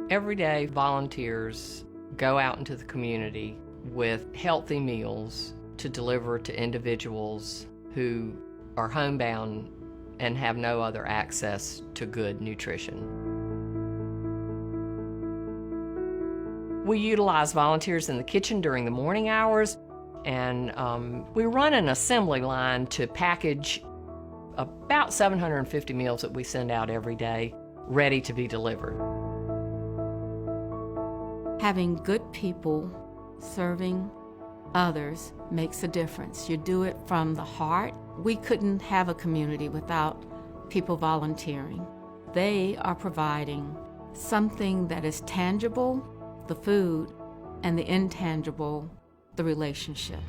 Every day, volunteers go out into the community with healthy meals to deliver to individuals who are homebound and have no other access to good nutrition. We utilize volunteers in the kitchen during the morning hours, and we run an assembly line to package about 750 meals that we send out every day, ready to be delivered. Having good people serving others makes a difference. You do it from the heart. We couldn't have a community without people volunteering. They are providing something that is tangible, the food, and the intangible, the relationship.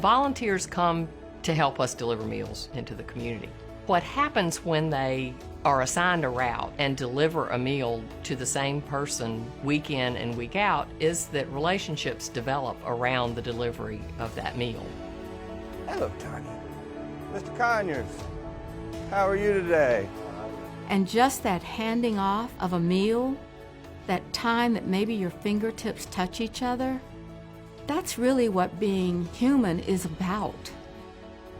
Volunteers come to help us deliver meals into the community. What happens when they are assigned a route and deliver a meal to the same person week in and week out is that relationships develop around the delivery of that meal. Hello, Tanya. Mr. Conyers, how are you today? And just that handing off of a meal, that time that maybe your fingertips touch each other, that's really what being human is about.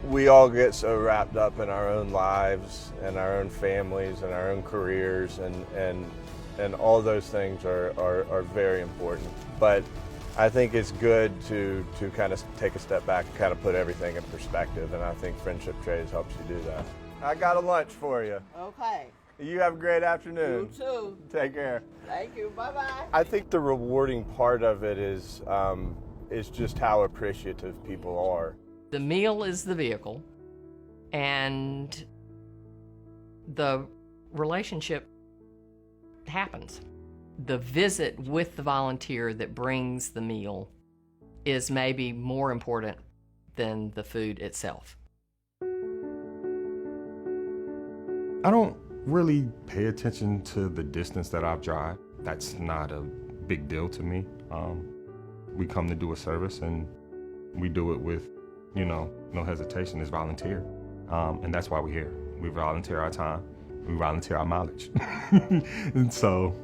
We all get so wrapped up in our own lives and our own families and our own careers, and all those things are very important. But I think it's good to kind of take a step back and kind of put everything in perspective, and I think Friendship Trays helps you do that. I got a lunch for you. Okay. You have a great afternoon. You too. Take care. Thank you. Bye-bye. I think the rewarding part of it is just how appreciative people are. The meal is the vehicle, and the relationship happens. The visit with the volunteer that brings the meal is maybe more important than the food itself. I don't really pay attention to the distance that I drive. That's not a big deal to me. We come to do a service, and we do it with no hesitation. It's volunteer. And that's why we're here. We volunteer our time. We volunteer our mileage. And so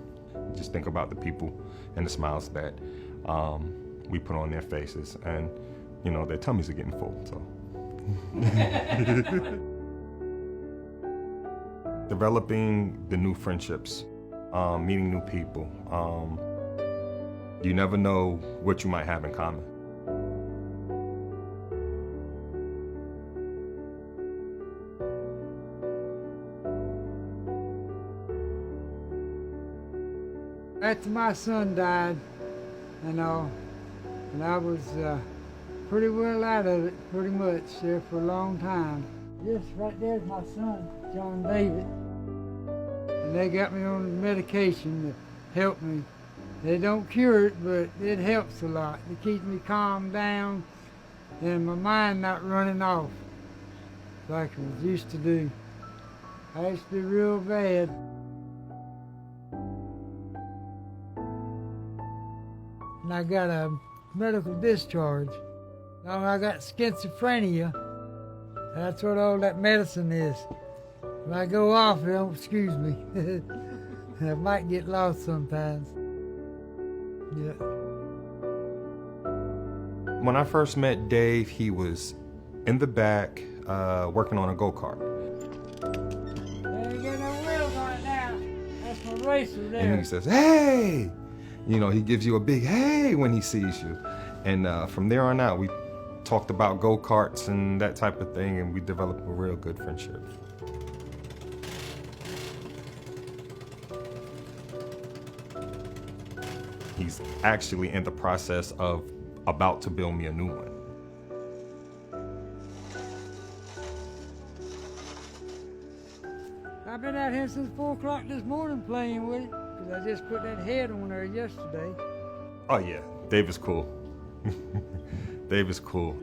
just think about the people and the smiles that we put on their faces, and their tummies are getting full. So developing the new friendships, meeting new people. You never know what you might have in common. After my son died, and I was pretty well out of it, pretty much, there for a long time. This right there's my son, John David. And they got me on medication to help me. They don't cure it, but it helps a lot. It keeps me calmed down and my mind not running off like I was used to do. I used to be real bad. And I got a medical discharge. Now I got schizophrenia. That's what all that medicine is. If I go off, don't excuse me. I might get lost sometimes. Yeah. When I first met Dave, he was in the back working on a go-kart. Ain't got no wheels on it now. That's my racer there. And he says, "Hey!" He gives you a big hey when he sees you. And from there on out, we talked about go-karts and that type of thing, and we developed a real good friendship. He's actually in the process of about to build me a new one. I've been out here since 4 o'clock this morning playing with it, because I just put that head on there yesterday. Oh yeah, Dave is cool. Dave is cool.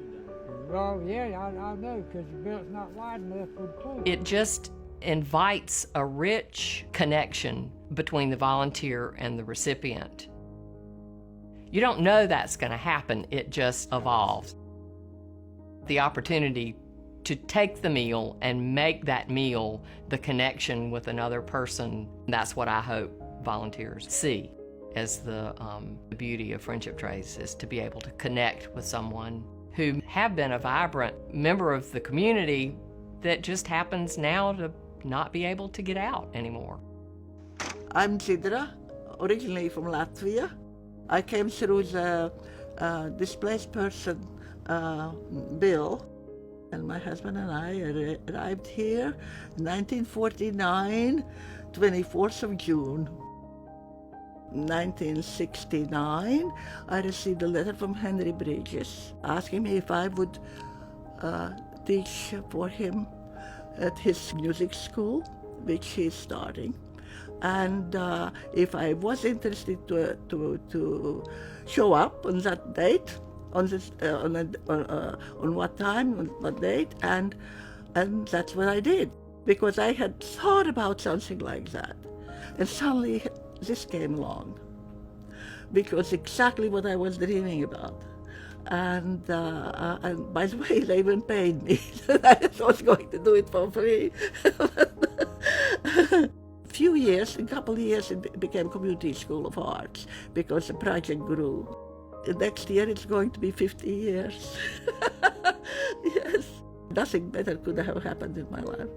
Well, yeah, I know, because the belt's not wide enough for the pool. It just invites a rich connection between the volunteer and the recipient. You don't know that's going to happen, it just evolves. The opportunity to take the meal and make that meal the connection with another person, that's what I hope volunteers see as the beauty of Friendship Trays is to be able to connect with someone who have been a vibrant member of the community that just happens now to not be able to get out anymore. I'm Sidra, originally from Latvia. I came through the displaced person bill, and my husband and I arrived here in 1949, 24th of June. 1969, I received a letter from Henry Bridges asking me if I would teach for him at his music school, which he's starting, and if I was interested to show up on that date, on what time, on what date, and that's what I did, because I had thought about something like that, and suddenly this came along, because exactly what I was dreaming about. And by the way, they even paid me. I was going to do it for free. A couple of years, it became Community School of Arts because the project grew. Next year, it's going to be 50 years. Yes, nothing better could have happened in my life.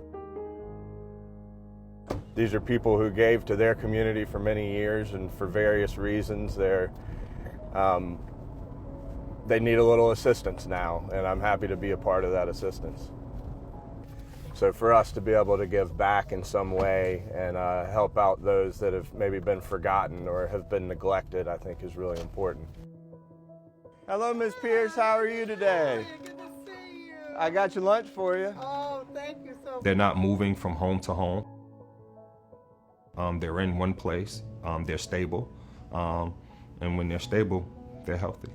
These are people who gave to their community for many years, and for various reasons, they need a little assistance now, and I'm happy to be a part of that assistance. So for us to be able to give back in some way and help out those that have maybe been forgotten or have been neglected, I think is really important. Hello, Ms. Pierce. How are you today? Good to see you. I got your lunch for you. Oh, thank you so much. They're not moving from home to home. They're in one place. They're stable. And when they're stable, they're healthy.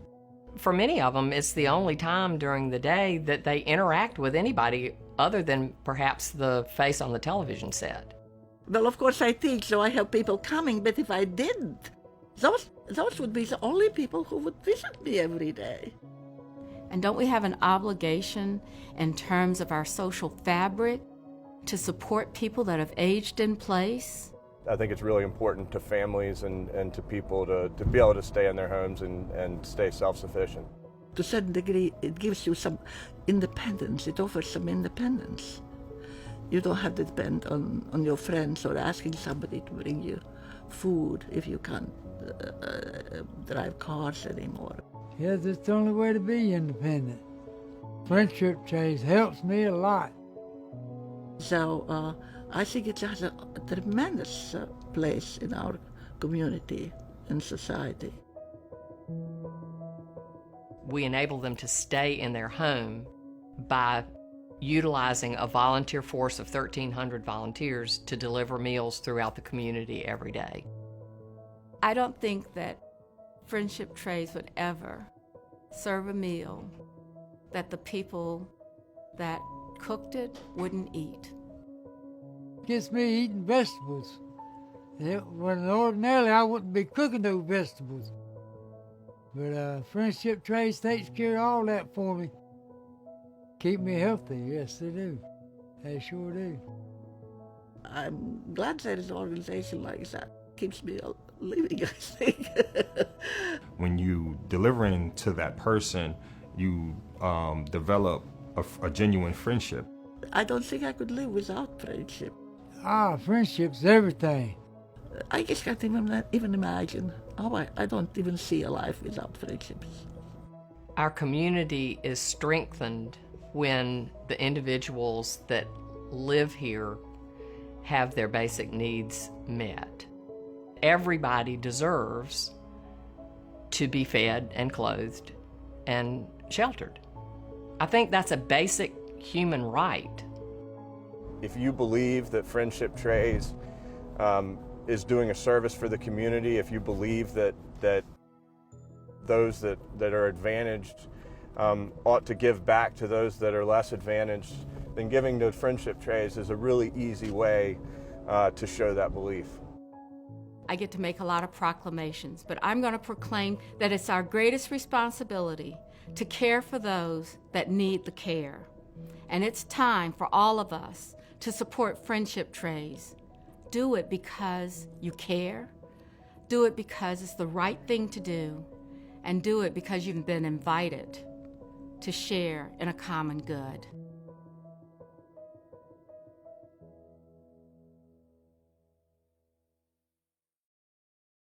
For many of them, it's the only time during the day that they interact with anybody other than perhaps the face on the television set. Well, of course I teach, so I have people coming, but if I didn't, those would be the only people who would visit me every day. And don't we have an obligation in terms of our social fabric to support people that have aged in place? I think it's really important to families and to people to be able to stay in their homes and stay self-sufficient. To a certain degree, it gives you some independence. It offers some independence. You don't have to depend on your friends or asking somebody to bring you food if you can't drive cars anymore. Yes, it's the only way to be independent. Friendship Trays helps me a lot. So I think it has a tremendous place in our community and society. We enable them to stay in their home by utilizing a volunteer force of 1,300 volunteers to deliver meals throughout the community every day. I don't think that Friendship Trays would ever serve a meal that the people that cooked it wouldn't eat. Gets me eating vegetables. When ordinarily I wouldn't be cooking those vegetables. But Friendship Trays takes care of all that for me. Keep me healthy, yes they do. They sure do. I'm glad there is an organization like that. Keeps me living, I think. When you delivering to that person, you develop a genuine friendship. I don't think I could live without friendship. Friendship's everything. I just can't even imagine. I don't even see a life without friendships. Our community is strengthened when the individuals that live here have their basic needs met. Everybody deserves to be fed and clothed and sheltered. I think that's a basic human right. If you believe that Friendship Trays is doing a service for the community, if you believe that those that are advantaged ought to give back to those that are less advantaged, then giving to Friendship Trays is a really easy way to show that belief. I get to make a lot of proclamations, but I'm going to proclaim that it's our greatest responsibility to care for those that need the care. And it's time for all of us to support Friendship Trays. Do it because you care, Do it because it's the right thing to do, and do it because you've been invited to share in a common good.